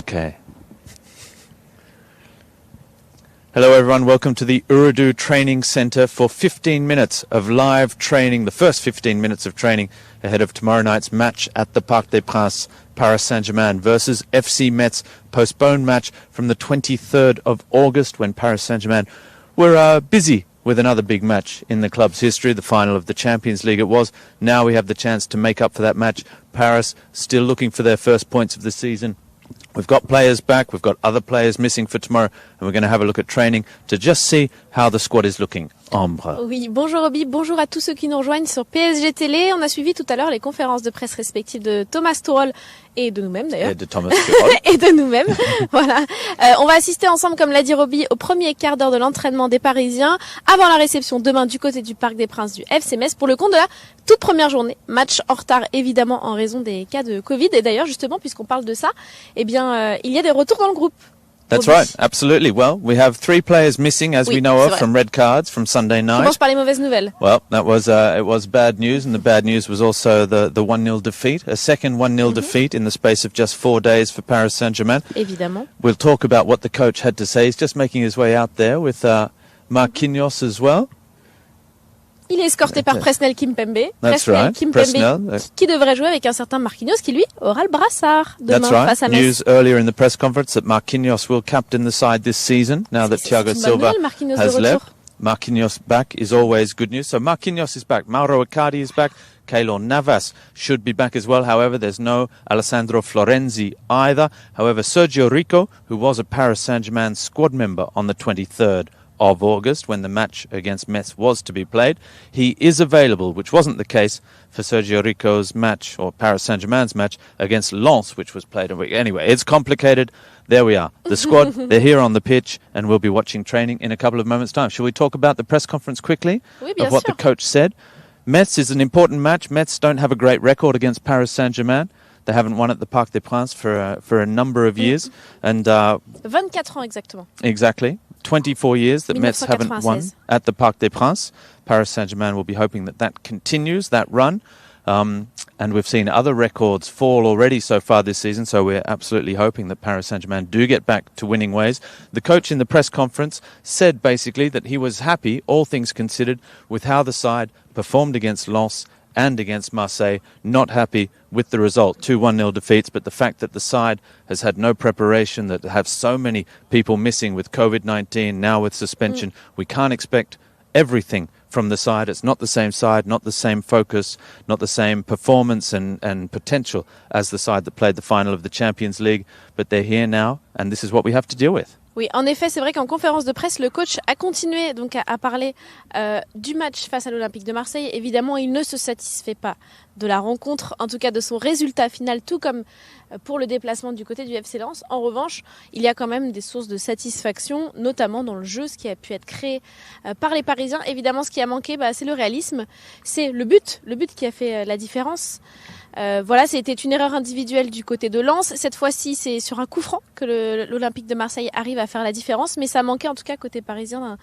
Okay. Hello everyone, welcome to the Urdu Training Centre for 15 minutes of live training, the first 15 minutes of training ahead of tomorrow night's match at the Parc des Princes, Paris Saint-Germain versus FC Metz, postponed match from the 23rd of August when Paris Saint-Germain were busy with another big match in the club's history, the final of the Champions League it was. Now we have the chance to make up for that match. Paris still looking for their first points of the season. We've got players back, we've got other players missing for tomorrow, and we're going to have a look at training to just see how the squad is looking. Ambre. Oui, bonjour Roby, bonjour à tous ceux qui nous rejoignent sur PSG Télé. On a suivi tout à l'heure les conférences de presse respectives de Thomas Tuchel et de nous-mêmes d'ailleurs. Et de Thomas Tuchel. Et de nous-mêmes, voilà. On va assister ensemble, comme l'a dit Roby, au premier quart d'heure de l'entraînement des Parisiens avant la réception demain du côté du Parc des Princes du FC Metz pour le compte de la toute première journée. Match en retard évidemment en raison des cas de Covid. Et d'ailleurs justement, puisqu'on parle de ça, il y a des retours dans le groupe. That's right, absolutely. Well, we have 3 players missing, as we know of, from red cards from Sunday night. Commence par les mauvaises nouvelles. Well, that was it was bad news, and the bad news was also the 1-0 defeat, a second 1-0 defeat in the space of just 4 days for Paris Saint-Germain. Évidemment. We'll talk about what the coach had to say. He's just making his way out there with Marquinhos as well. Il est escorté par Presnel Kimpembe. That's right. Kimpembe qui devrait jouer avec un certain Marquinhos qui lui aura le brassard demain face à Metz. News earlier in the press conference that Marquinhos will captain the side this season now that Thiago Silva has left. Marquinhos back is always good news. So Marquinhos is back. Mauro Icardi is back. Keylor Navas should be back as well. However, there's no Alessandro Florenzi either. However, Sergio Rico, who was a Paris Saint-Germain squad member on the 23rd of August when the match against Metz was to be played, he is available, which wasn't the case for Sergio Rico's match, or Paris Saint-Germain's match against Lens, which was played a week. Anyway, it's complicated. There we are. The squad, they're here on the pitch, and we'll be watching training in a couple of moments' time. Shall we talk about the press conference quickly of what the coach said? Metz is an important match. Metz don't have a great record against Paris Saint-Germain. They haven't won at the Parc des Princes for a number of years. And 24 ans exactement. Exactly. 24 years that Metz haven't won at the Parc des Princes. Paris Saint-Germain will be hoping that continues, that run. And we've seen other records fall already so far this season, so we're absolutely hoping that Paris Saint-Germain do get back to winning ways. The coach in the press conference said basically that he was happy, all things considered, with how the side performed against Lens and against Marseille. Not happy with the result, 2 1-0 defeats, but the fact that the side has had no preparation, that have so many people missing with COVID-19, now with suspension, we can't expect everything from the side. It's not the same side, not the same focus, not the same performance and potential as the side that played the final of the Champions League, but they're here now, and this is what we have to deal with. Oui, en effet, c'est vrai qu'en conférence de presse, le coach a continué donc à parler du match face à l'Olympique de Marseille. Évidemment, il ne se satisfait pas de la rencontre, en tout cas de son résultat final, tout comme pour le déplacement du côté du FC Lens. En revanche, il y a quand même des sources de satisfaction, notamment dans le jeu, ce qui a pu être créé par les Parisiens. Évidemment, ce qui a manqué, c'est le réalisme, c'est le but qui a fait la différence. Voilà, c'était une erreur individuelle du côté de Lens. Cette fois-ci, c'est sur un coup franc que l'Olympique de Marseille arrive à faire la différence, mais ça manquait en tout cas côté parisien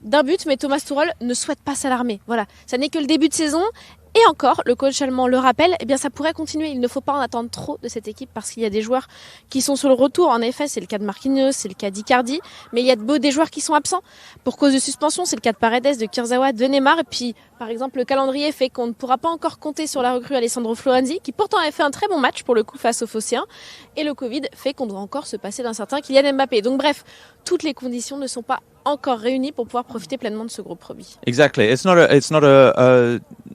d'un but. Mais Thomas Tuchel ne souhaite pas s'alarmer. Voilà, ça n'est que le début de saison. Et encore, le coach allemand le rappelle, eh bien ça pourrait continuer. Il ne faut pas en attendre trop de cette équipe parce qu'il y a des joueurs qui sont sur le retour. En effet, c'est le cas de Marquinhos, c'est le cas d'Icardi, mais il y a des joueurs qui sont absents pour cause de suspension. C'est le cas de Paredes, de Kurzawa, de Neymar. Et puis, par exemple, le calendrier fait qu'on ne pourra pas encore compter sur la recrue Alessandro Florenzi, qui pourtant avait fait un très bon match pour le coup face aux Phocéens. Et le Covid fait qu'on doit encore se passer d'un certain Kylian Mbappé. Donc bref, toutes les conditions ne sont pas encore réunis pour pouvoir profiter pleinement de ce groupe, Roby. Exactly. It's not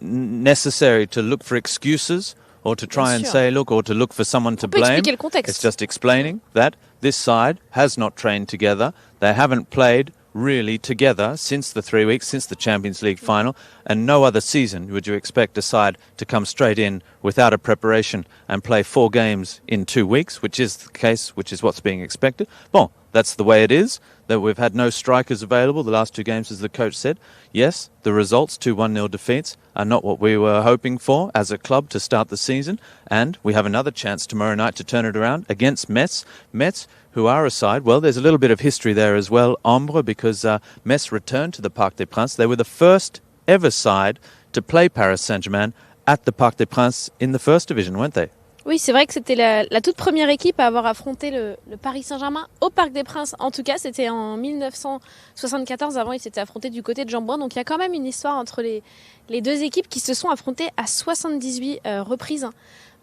necessary to look for excuses or to try and say, look, or to look for someone to blame. It's just explaining that this side has not trained together. They haven't played really together since the 3 weeks, since the Champions League final, and no other season would you expect a side to come straight in without a preparation and play 4 games in 2 weeks, which is the case, which is what's being expected. Bon, that's the way it is. That we've had no strikers available the last 2 games, as the coach said. Yes, the results, 2 1-0 defeats, are not what we were hoping for as a club to start the season. And we have another chance tomorrow night to turn it around against Metz. Metz, who are a side, well, there's a little bit of history there as well, Ambre, because Metz returned to the Parc des Princes. They were the first ever side to play Paris Saint-Germain at the Parc des Princes in the first division, weren't they? Oui, c'est vrai que c'était la toute première équipe à avoir affronté le Paris Saint-Germain au Parc des Princes. En tout cas, c'était en 1974. Avant, ils s'étaient affrontés du côté de Jean-Bouin. Donc, il y a quand même une histoire entre les deux équipes qui se sont affrontées à 78 reprises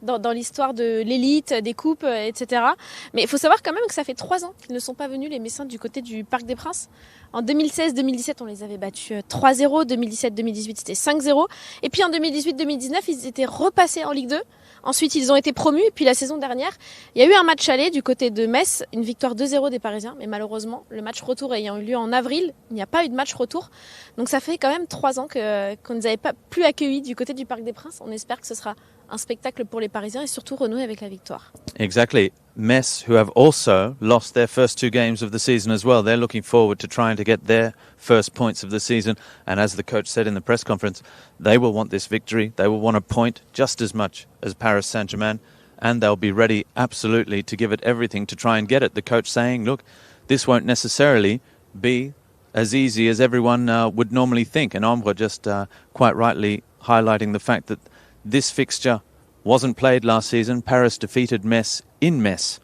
dans l'histoire de l'élite, des coupes, etc. Mais il faut savoir quand même que ça fait 3 ans qu'ils ne sont pas venus, les Messins, du côté du Parc des Princes. En 2016-2017, on les avait battus 3-0. 2017-2018, c'était 5-0. Et puis en 2018-2019, ils étaient repassés en Ligue 2. Ensuite, ils ont été promus. Et puis la saison dernière, il y a eu un match aller du côté de Metz, une victoire 2-0 des Parisiens. Mais malheureusement, le match retour ayant eu lieu en avril, il n'y a pas eu de match retour. Donc ça fait quand même 3 ans qu'on ne les avait pas plus accueillis du côté du Parc des Princes. On espère que ce sera un spectacle pour les Parisiens et surtout renouer avec la victoire. Exactly. Metz, who have also lost their first 2 games of the season as well. They're looking forward to trying to get their first points of the season. And as the coach said in the press conference, they will want this victory. They will want a point just as much as Paris Saint-Germain. And they'll be ready absolutely to give it everything to try and get it. The coach saying, look, this won't necessarily be as easy as everyone would normally think. And Ambre just quite rightly highlighting the fact that this fixture wasn't played last season. Paris defeated Metz in Metz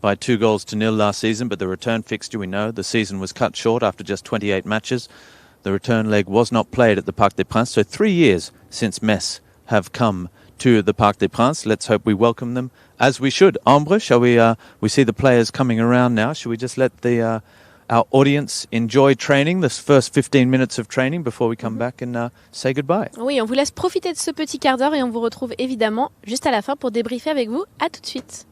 by 2-0 last season, but the return fixture, we know, the season was cut short after just 28 matches. The return leg was not played at the Parc des Princes, so 3 years since Metz have come to the Parc des Princes. Let's hope we welcome them as we should. Ambre, shall we see the players coming around now? Shall we just let our audience enjoy training, this first 15 minutes of training before we come back and say goodbye? Oui, on vous laisse profiter de ce petit quart d'heure et on vous retrouve évidemment juste à la fin pour débriefer avec vous. À tout de suite.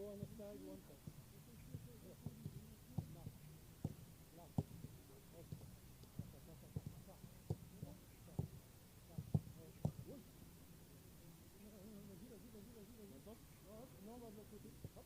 Go on the side, one touch. Non, on va de l'autre côté. Hop.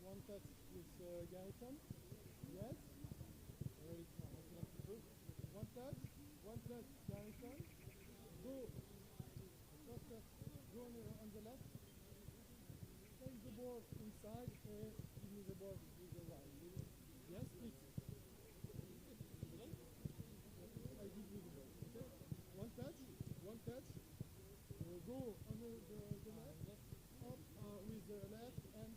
One touch with Garrison. Yes. One touch, Garrison. Go. First touch. Go on the left. Take the ball inside and give me the ball with the right. Yes, please. I give you the ball. Okay. One touch. Go on the left. Up with the left and.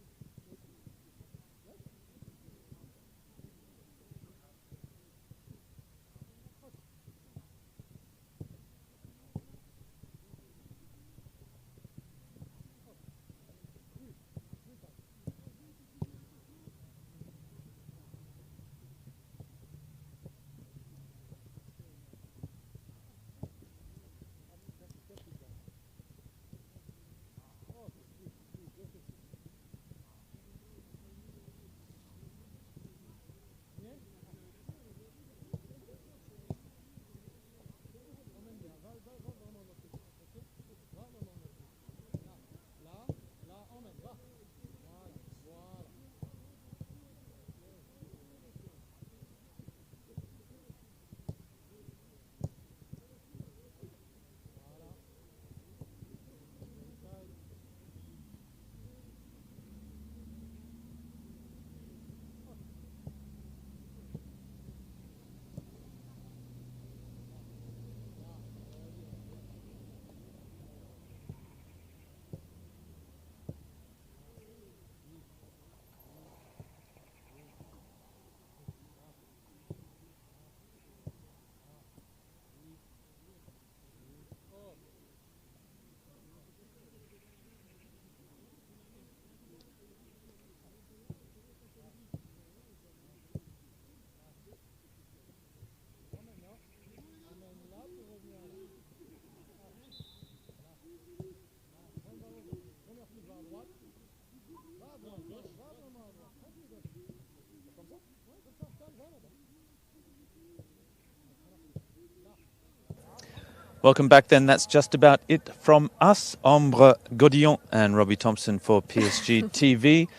Welcome back then. That's just about it from us, Ombre Godillon and Robbie Thompson for PSG TV.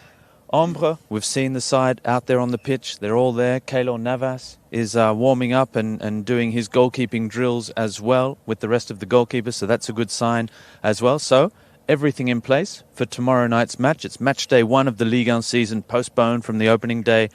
Ombre, we've seen the side out there on the pitch. They're all there. Keylor Navas is warming up and doing his goalkeeping drills as well with the rest of the goalkeepers, so that's a good sign as well. So everything in place for tomorrow night's match. It's match day 1 of the Ligue 1 season, postponed from the opening day.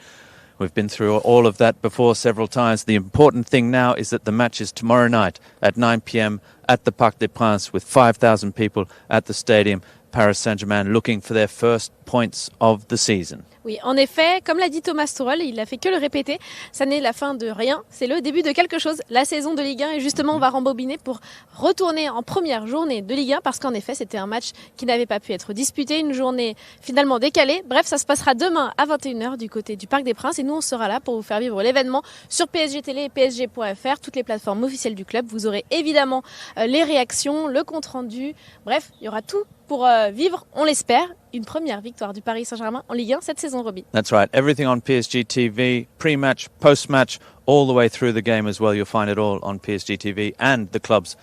We've been through all of that before several times. The important thing now is that the match is tomorrow night at 9 p.m. at the Parc des Princes with 5,000 people at the stadium. Paris Saint-Germain looking for their first points of the season. Oui, en effet, comme l'a dit Thomas Tuchel, il a fait que le répéter, ça n'est la fin de rien, c'est le début de quelque chose. La saison de Ligue 1 et justement on va rembobiner pour retourner en première journée de Ligue 1 parce qu'en effet c'était un match qui n'avait pas pu être disputé, une journée finalement décalée. Bref, ça se passera demain à 21h du côté du Parc des Princes et nous on sera là pour vous faire vivre l'événement sur PSG Télé et PSG.fr, toutes les plateformes officielles du club. Vous aurez évidemment les réactions, le compte rendu, bref, il y aura tout pour vivre, on l'espère, une première victoire du Paris Saint-Germain en Ligue 1 cette saison, Robbie. That's right. Everything on PSG TV, pre-match, post-match, all the way through the game as well. You'll find it all on PSG TV and the club's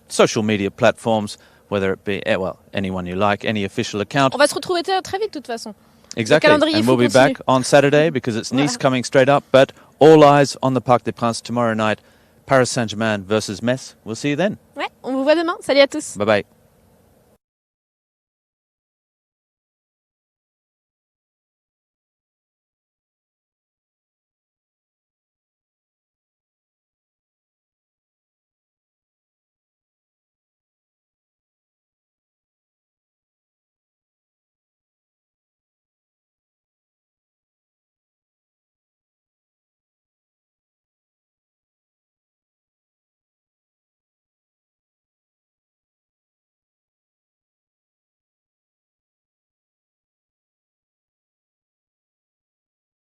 social media platforms, whether it be, anyone you like, any official account. On va se retrouver très vite de toute façon. Exactly. And we'll be back on Saturday because it's Nice coming straight up. But all eyes on the Parc des Princes tomorrow night. Paris Saint-Germain versus Metz. We'll see you then. Ouais, on vous voit demain. Salut à tous. Bye-bye.